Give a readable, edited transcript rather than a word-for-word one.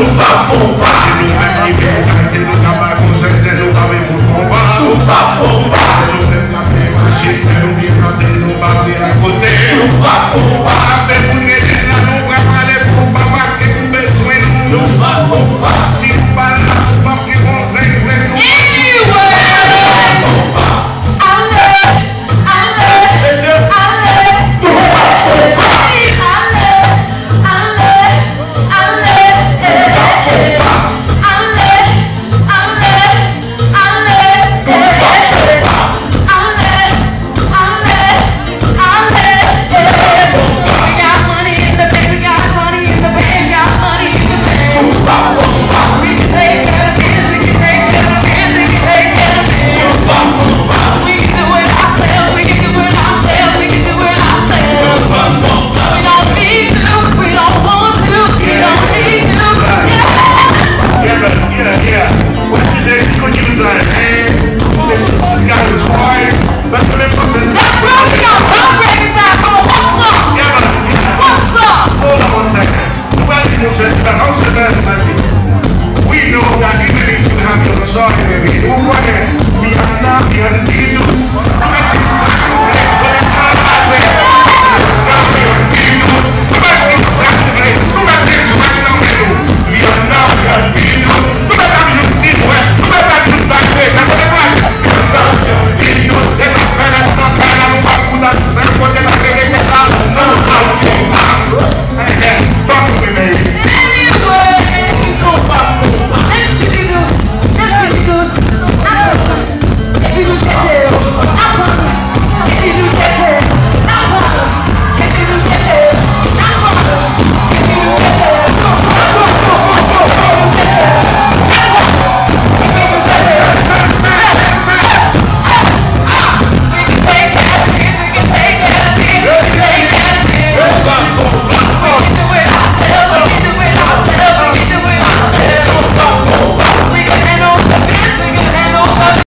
nous pas font pas. C'est nous même qui fait, c'est nous qui pas conseil, c'est nous qui font pas. Nous pas font pas. C'est nous même qui fait marcher, c'est nous bien planter, nous pas pris à côté. Nous pas font pas. Mais vous ne là, nous vraiment les font pas parce que nous besoin nous. Nous pas font pas. Si nous pas là, nous pas pris conseil, c'est nous. We know that even if you have your joy, baby, we are not the individuals.